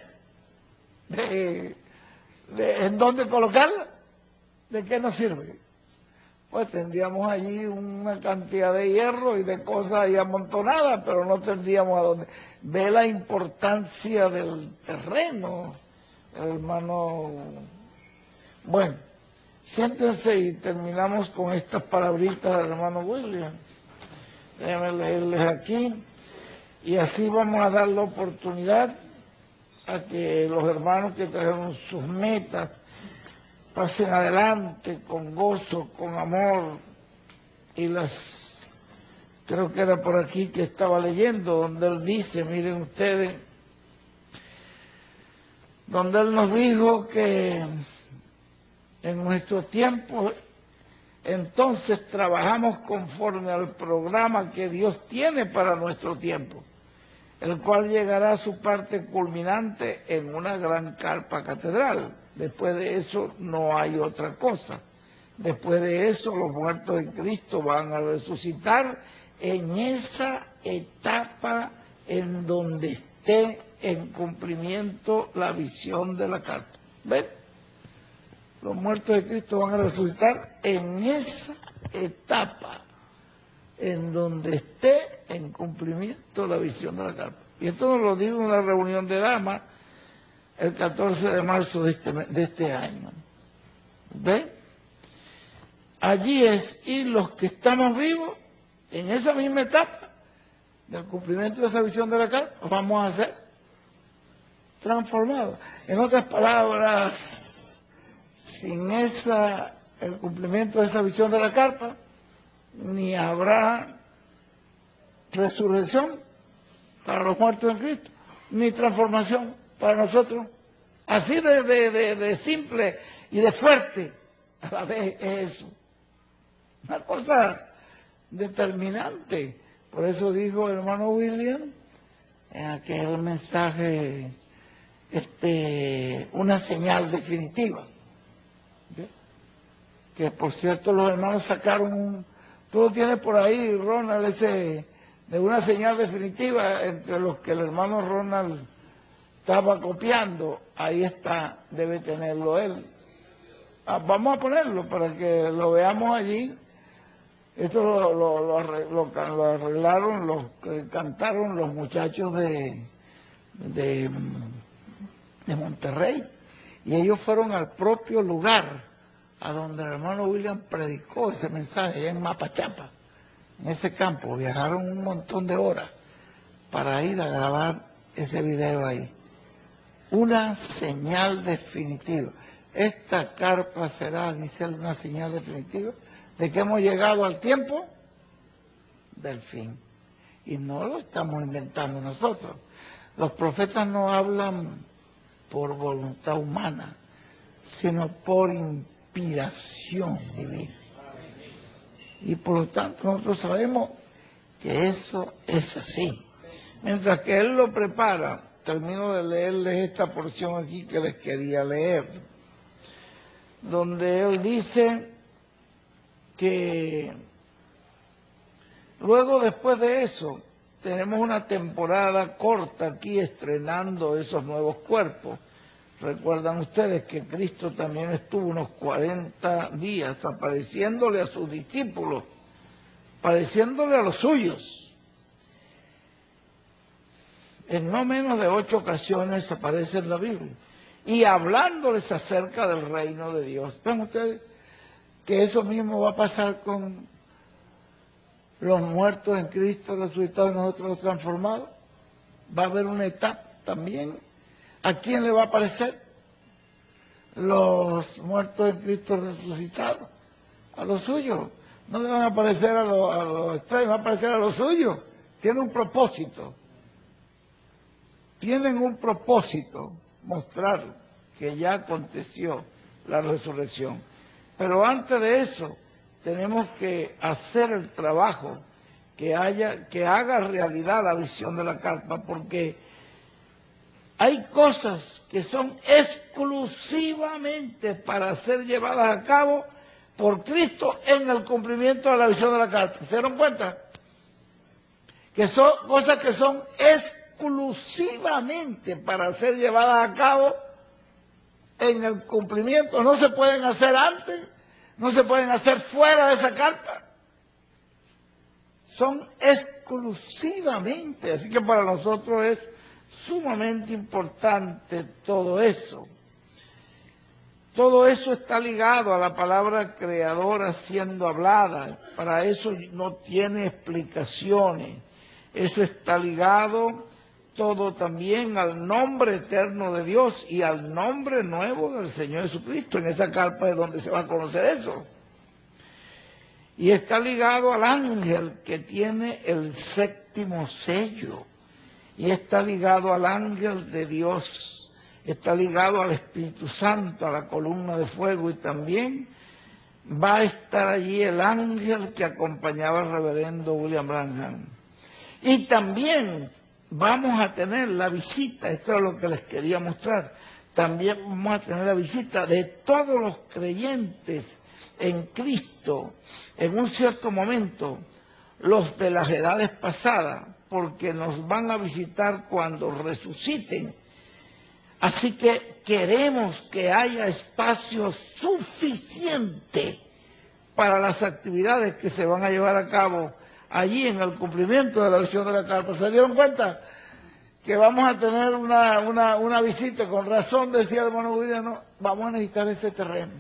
¿en dónde colocarla? ¿De qué nos sirve? Pues tendríamos allí una cantidad de hierro y de cosas ahí amontonadas, pero no tendríamos a dónde. Ve la importancia del terreno, hermano. Bueno, siéntense y terminamos con estas palabritas del hermano William. Déjenme leerles aquí. Y así vamos a dar la oportunidad a que los hermanos que trajeron sus metas pasen adelante con gozo, con amor, y creo que era por aquí que estaba leyendo, donde él dice, miren ustedes, donde él nos dijo que en nuestro tiempo entonces trabajamos conforme al programa que Dios tiene para nuestro tiempo, el cual llegará a su parte culminante en una gran carpa catedral. Después de eso no hay otra cosa. Después de eso los muertos en Cristo van a resucitar en esa etapa en donde esté en cumplimiento la visión de la carta. ¿Ven? Los muertos de Cristo van a resucitar en esa etapa en donde esté en cumplimiento la visión de la carta. Y esto nos lo digo en una reunión de damas el 14 de marzo de este año. ¿Ven? Allí es, y los que estamos vivos, en esa misma etapa del cumplimiento de esa visión de la carta, vamos a ser transformados. En otras palabras, sin el cumplimiento de esa visión de la carta, ni habrá resurrección para los muertos en Cristo, ni transformación para nosotros. Así de simple y de fuerte a la vez es eso. Una cosa determinante. Por eso dijo el hermano William en aquel mensaje, una señal definitiva. ¿Ve? Que por cierto los hermanos sacaron tú lo tienes por ahí, Ronald, ese de una señal definitiva entre los que el hermano Ronald estaba copiando. Ahí está, debe tenerlo él. Vamos a ponerlo para que lo veamos allí. Esto lo arreglaron, lo cantaron los muchachos de Monterrey. Y ellos fueron al propio lugar a donde el hermano William predicó ese mensaje, allá en Mapachapa, en ese campo. Viajaron un montón de horas para ir a grabar ese video ahí. Una señal definitiva. Esta carpa será, dice él, una señal definitiva de que hemos llegado al tiempo del fin. Y no lo estamos inventando nosotros. Los profetas no hablan por voluntad humana, sino por inspiración divina. Y por lo tanto nosotros sabemos que eso es así. Mientras que él lo prepara, termino de leerles esta porción aquí que les quería leer, donde él dice que luego, después de eso, tenemos una temporada corta aquí estrenando esos nuevos cuerpos. Recuerdan ustedes que Cristo también estuvo unos 40 días apareciéndole a sus discípulos, apareciéndole a los suyos. En no menos de 8 ocasiones aparece en la Biblia y hablándoles acerca del reino de Dios. ¿Ven ustedes que eso mismo va a pasar con los muertos en Cristo resucitados y nosotros los transformados? Va a haber una etapa también. ¿A quién le va a aparecer? Los muertos en Cristo resucitados. a lo suyo. No le van a parecer a los extraños, van a parecer a lo suyo. Tiene un propósito. Tienen un propósito, mostrar que ya aconteció la resurrección. Pero antes de eso, tenemos que hacer el trabajo que haga realidad la visión de la carpa, porque hay cosas que son exclusivamente para ser llevadas a cabo por Cristo en el cumplimiento de la visión de la carpa. ¿Se dieron cuenta? Que son cosas que son exclusivamente para ser llevadas a cabo en el cumplimiento. No se pueden hacer antes, no se pueden hacer fuera de esa carta. Son exclusivamente, así que para nosotros es sumamente importante todo eso. Todo eso está ligado a la palabra creadora siendo hablada. Para eso no tiene explicaciones. Eso está ligado todo también al nombre eterno de Dios y al nombre nuevo del Señor Jesucristo. En esa carpa es donde se va a conocer eso. Y está ligado al ángel que tiene el séptimo sello. Y está ligado al ángel de Dios. Está ligado al Espíritu Santo, a la columna de fuego, y también va a estar allí el ángel que acompañaba al reverendo William Branham. Y también vamos a tener la visita, esto es lo que les quería mostrar, también vamos a tener la visita de todos los creyentes en Cristo en un cierto momento, los de las edades pasadas, porque nos van a visitar cuando resuciten. Así que queremos que haya espacio suficiente para las actividades que se van a llevar a cabo allí en el cumplimiento de la visión de la carpa. ¿Se dieron cuenta que vamos a tener una visita? Con razón decía el hermano William, no, vamos a necesitar ese terreno.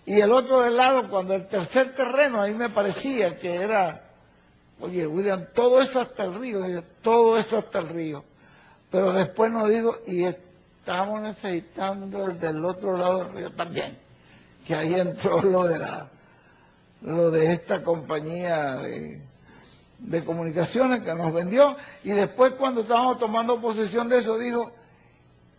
Y el otro del lado, cuando el tercer terreno, ahí me parecía que era, oye William, todo eso hasta el río, todo eso hasta el río. Pero después nos dijo, y estamos necesitando el del otro lado del río también, que ahí entró lo de esta compañía de comunicaciones que nos vendió, y después cuando estábamos tomando posesión de eso dijo,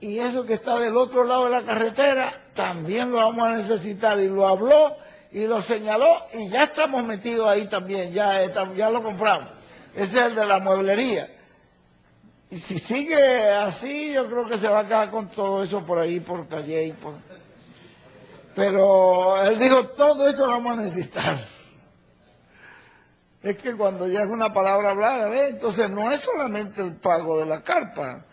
y eso que está del otro lado de la carretera también lo vamos a necesitar, y lo habló y lo señaló, y ya estamos metidos ahí también, ya lo compramos. Ese es el de la mueblería. Y si sigue así, yo creo que se va a quedar con todo eso por ahí, por Calle y por... Pero él dijo, todo eso lo vamos a necesitar. Es que cuando ya es una palabra hablada, ¿ve? Entonces no es solamente el pago de la carpa.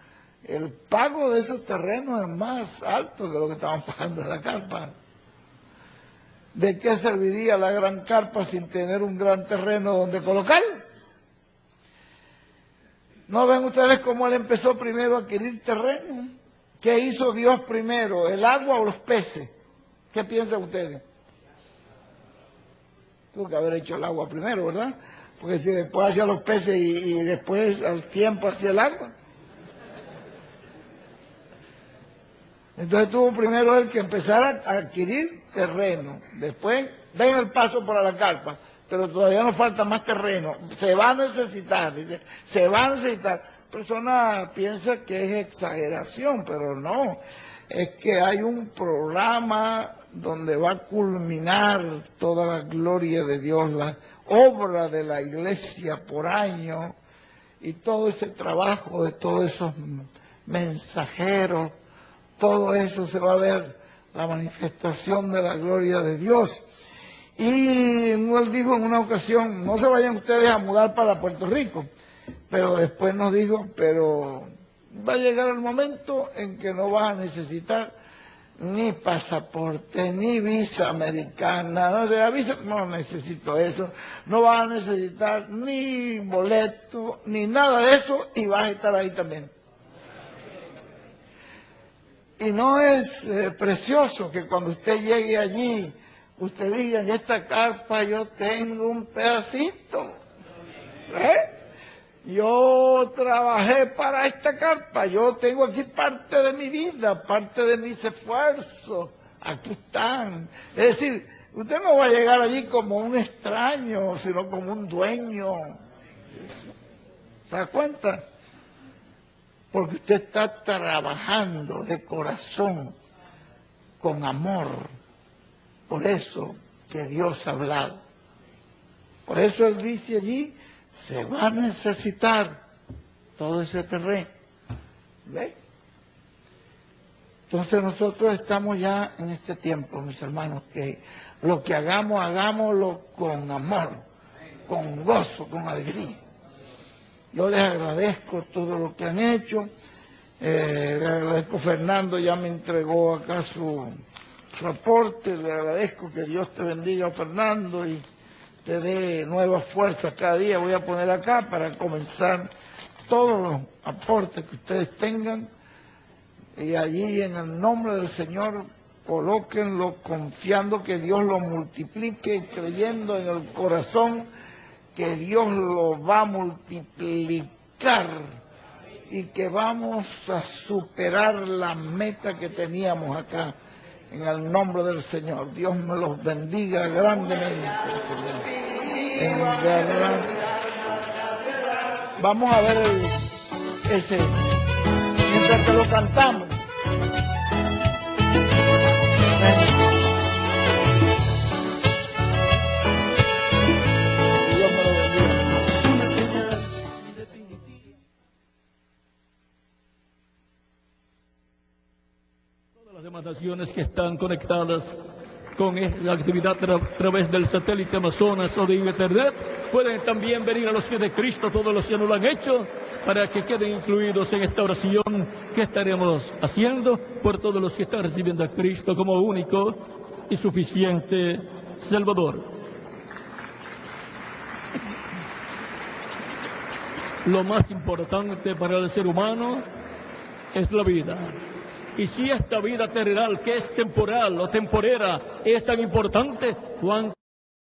El pago de esos terrenos es más alto que lo que estaban pagando de la carpa. ¿De qué serviría la gran carpa sin tener un gran terreno donde colocar? ¿No ven ustedes cómo él empezó primero a adquirir terreno? ¿Qué hizo Dios primero? ¿El agua o los peces? ¿Qué piensan ustedes? Tuvo que haber hecho el agua primero, ¿verdad? Porque si después hacía los peces y después al tiempo hacía el agua. Entonces tuvo primero él que empezar a adquirir terreno. Después den el paso para la carpa. Pero todavía nos falta más terreno. Se va a necesitar, dice, se va a necesitar. La persona piensa que es exageración, pero no. Es que hay un programa donde va a culminar toda la gloria de Dios, la obra de la iglesia por año, y todo ese trabajo de todos esos mensajeros, todo eso se va a ver, la manifestación de la gloria de Dios. Y él dijo en una ocasión, no se vayan ustedes a mudar para Puerto Rico, pero después nos dijo, pero va a llegar el momento en que no vas a necesitar ni pasaporte, ni visa americana, no necesito eso, no vas a necesitar ni boleto, ni nada de eso, y vas a estar ahí también. Y no es precioso que cuando usted llegue allí, usted diga, en esta carpa yo tengo un pedacito. Yo trabajé para esta carpa, yo tengo aquí parte de mi vida, parte de mis esfuerzos, aquí están. Es decir, Usted no va a llegar allí como un extraño, sino como un dueño. ¿Se da cuenta? Porque usted está trabajando de corazón, con amor. Por eso que Dios ha hablado. Por eso Él dice allí, se va a necesitar todo ese terreno. ¿Ve? Entonces nosotros estamos ya en este tiempo, mis hermanos, que lo que hagamos, hagámoslo con amor, con gozo, con alegría. Yo les agradezco todo lo que han hecho. Le agradezco, Fernando ya me entregó acá su aporte. Le agradezco, que Dios te bendiga, Fernando, y te dé nuevas fuerzas cada día. Voy a poner acá para comenzar todos los aportes que ustedes tengan. Y allí, en el nombre del Señor, colóquenlo confiando que Dios lo multiplique y creyendo en el corazón que Dios lo va a multiplicar y que vamos a superar la meta que teníamos acá, en el nombre del Señor. Dios me los bendiga grandemente. En verdad. Vamos a ver ese, mientras que lo cantamos. Naciones que están conectadas con la actividad a través del satélite Amazonas o de Internet, pueden también venir a los pies de Cristo, todos los que no lo han hecho, para que queden incluidos en esta oración que estaremos haciendo por todos los que están recibiendo a Cristo como único y suficiente Salvador. Lo más importante para el ser humano es la vida. Y si esta vida terrenal, que es temporal o temporera, es tan importante, ¿cuánto